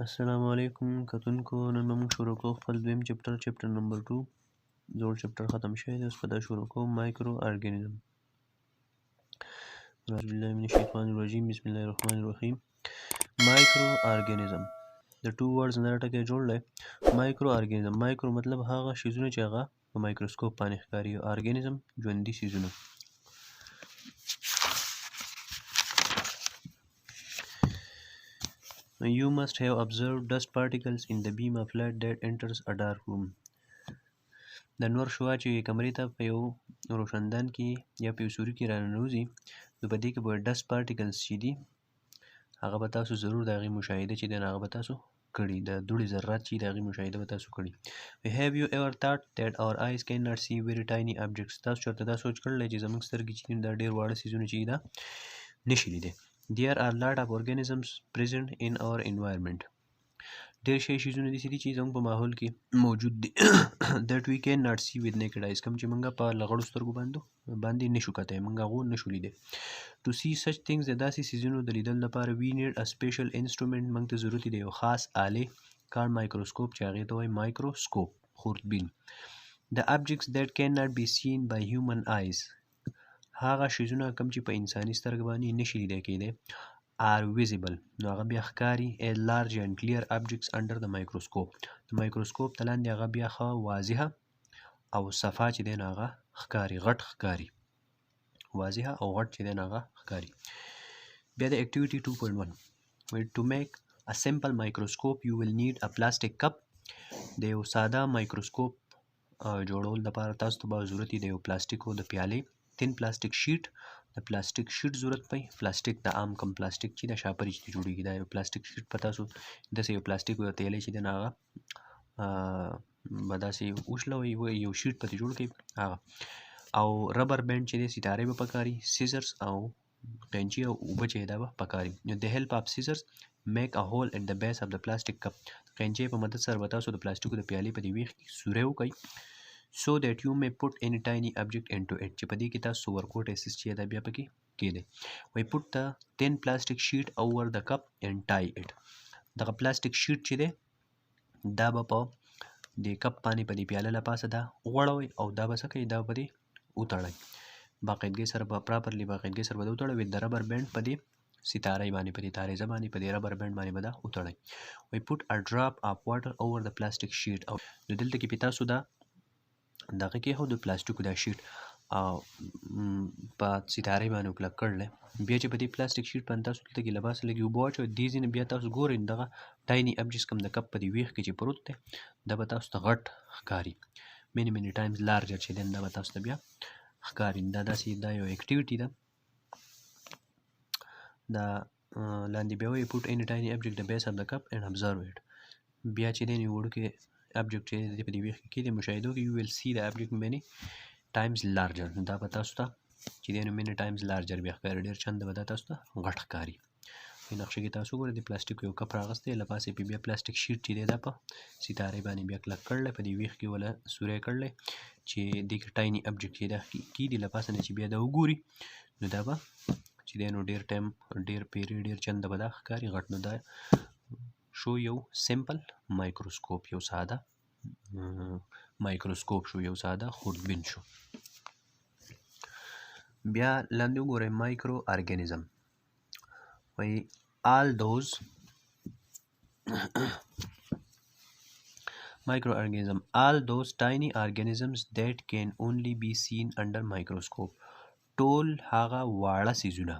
السلام علیکم کتونکو، نن به موږ شروع کوو خپل دویم چپټر نمبر 2. زوړ چپټر ختم شوی دی، اوس به دا شروع کوو. مایکرو ارګانیزم. اعوذ بالله من الشیطان الرجیم، بسم الله الرحمن الرحیم. مایکرو ارګانیزم د ټو ورډز نه ټکی جوړ دی. مایکرو ارګانیزم، مایکرو مطلب هغه شیزونه چې هغه په مایکروسکوپ باندې ښکاري، او ارګانیزم ژوندي شیزونه. You must have observed dust particles in the beam of light that enters a dark room. د نور شعاع چې کمرې ته په یو روشندان کې یا په یو سوري کې راننوځي، نو په دې کې به ډسټ پارټیکلز چې دي هغه به تاسو ضرور د هغې مشاهده چې دی نو هغه به تاسو کړي، د دوړې ذرات چې د هغې مشاهده به تاسو کړي. Have you ever thought that our eyes cannot see very tiny objects؟ تاسو چېرته دا سوچ کړلی چې زموږ سترګې چې دي دا ډېر واړه څیزونه چې دي دا نشي لیدی. There are lot of organisms present in our environment. ډېر شی شیزونه داسې دي چې زموږ په ماحول کې موجود دي that we cannot see with naked eyes، کوم چې موږ په لغړو سترګو باندې نشو کتلی، موږ هغو نشو لیدی. To see such things، د داسې څیزونو د لیدل لپاره we need a special instrument، موږ ته ضرورت دی یو خاص آلې called microscope چې هغې ته وایي مایکروسکوپ، خوردبین. The objects that cannot be seen by human eyes، هغه شیزونه کوم چې په انساني سترګه باندې نشي لیدی کیدی are visible، نو هغه بیا ښکاري as large and clear objects under the microscope. د مایکروسکوپ ته لاندې هغه بیا ښه واضحه او صفا چې دی نو هغه ښکاري، غټ ښکاري، واضحه او غټ چې دی نو هغه ښکاري. بیا د اکټیویټي 2.1 to make a simple microscope you will need a plastic cup. د یو ساده مایکروسکوپ جوړول لپاره تاسو ته به ضرورت وي د یو پلاستیکو د پیالې تین پلاستیک شیټ، د پلاستیک شیټ ضرورت پي. پلاستیک د عام کم پلاستیک چې د شاپري چې جوړیږي دا یو پلاستیک شیټ په تاسو داسې یو پلاستیک یو تیلی چې دی نو هغه به داسې وشلوئ، یو شیټ پکې جوړ کړئ هغه، او ربر بینډ چې دی ستارې به پکاري، سیزرز او قینچي او اوبه چې دا به پکاري. د هیلپ اف سیزرز میک ا هول at the base of the plastic cup، قینچي په مدد سره به تاسو د پلاستیکو د پیالې په دې ویښ کې سوری وکئ so that you may put any tiny object into it، چې په دې کې تاسو ورکوټی سیز چې دا بیا پکې کیدی. وایي put the thin plastic sheet over the cup and tie it، دغه پلاستیک شیټ چې دی دا به په دې کپ باندې په دې پیاله له پاسه دا وغوړوئ او دا به څه کوئ، دا به دې وتړئ باقاعدګۍ سره، به پراپرلی باقاعدګۍ سره به دا وتړئ with the rubber band، په دې ستارۍ باندې، په دې تاریزه باندې، په دې ربر بینډ باندې به دا وتړئ. وایي put a drop of water over the plastic sheet، او نو دلته کې پې تاسو دا دغه کېښود د پلاستیکو دا شیټ او په ستارې باندې کلک کړلی، بیا چې په دې پلاستیک شیټ باندې تاسو دلته کې له پاسه لږ اوبه واچوئ، دې ځینې بیا تاسو ګورئ دغه ټایني ابجکټس کوم د کپ په دې ویښ کې چې پروت دی دا به تاسو ته غټ ښکاري، many times larger چې دی دا به تاسو ته بیا ښکاري. دا داسې دا یو اکټیویټي ده. دا لاندې بیا وایي put any tiny object the base of the cup and observe it، بیا چې دی نو وړوکی object چې دی په دې ویښ کې کیدی مشاهده وکړي you will see the object many times larger، دا به تاسو ته چې دی نو many times larger بیا ښکاري، ډېر چنده به دا تاسو ته غټ ښکاري. نقشه کې تاسو ګورئ د پلاستیکو یو کپ راغستی، له پاسه یې بیا پلاستیک شیټ چې دی دا په ستارې باندې بیا کلک کړلی، په دې ویښ کې وله سوری کړلی چې دې کې ټایني ابجکټ چې دا کیدي، له پاسه نه چې بیا دا وګوري نو دا به چې دی نو ډېر ټایم ډېر پیری ډېر چنده به دا ښکاري غټ. نو دا شو یو سمپل مایکروسکوپ، یو ساده مایکروسکوپ شو، یو ساده خوردبین شو. بیا لاندې وګورئ مایکرو ارګانیزم، وایي all those microorganism all those tiny organisms that can only be seen under microscope، ټول هغه واړه څیزونه،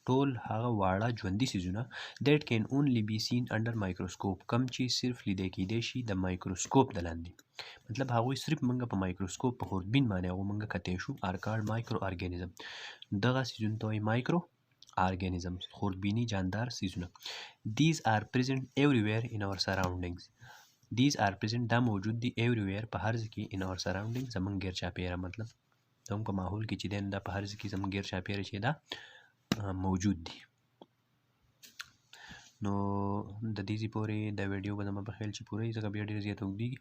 ټول هغه واړه ژوندي څیزونه that can only be seen under microscope، کم چې صرف لیدی کیدی شي د مایکروسکوپ د لاندې، مطلب هغوی صرف موږ په مایکروسکوپ په خوردبین باندې هغو موږ کتی شو are called microorganism، دغه څیزونو ته وایي مایکرو ارګانیزم، خوردبیني جاندار څیزونه. these are present everywhere in our surroundings، these are present دا موجود دي everywhere په هر ځای کې in our surroundings زموږ ګیر چاپیره، مطلب زموږ په ماحول کې چې دی دا په هر ځای کې زموږ ګیر چاپیره چې دا موجود دي. نو د دې ځای پورې دا ویډیو به زما په خیال چې پوره وي، ځکه بیا ډېر زیات اوږدېږي،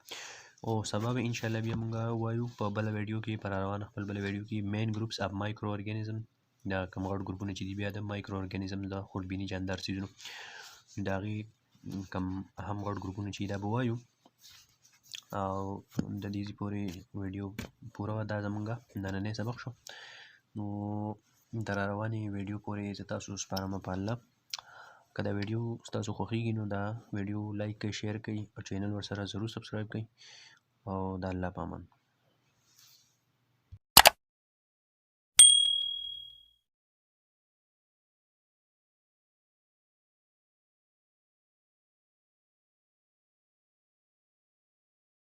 او سبا به انشاءالله بیا موږ وایو په بله ویډیو کې، په راروانه خپل بله ویډیو کې مین ګروپس اف مایکرو ارګانیزم، دا کوم غټ ګروپونه چې دي بیا د مایکرو ارګانیزم د خوردبیني جاندار څیزونو د هغې کم اهم غټ ګروپونه چې دا به وایو او د دې پورې ویډیو پوره وه. دا زمونږه نننی سبق شو. نو تر روانې ویډیو پورې زه تاسو سپارم په الله. که دا ویډیو ستاسو خوښیږي نو دا ویډیو لایک کړئ، شیر کړئ او چینل ورسره ضرور سبسکرایب کړئ او د الله په امان.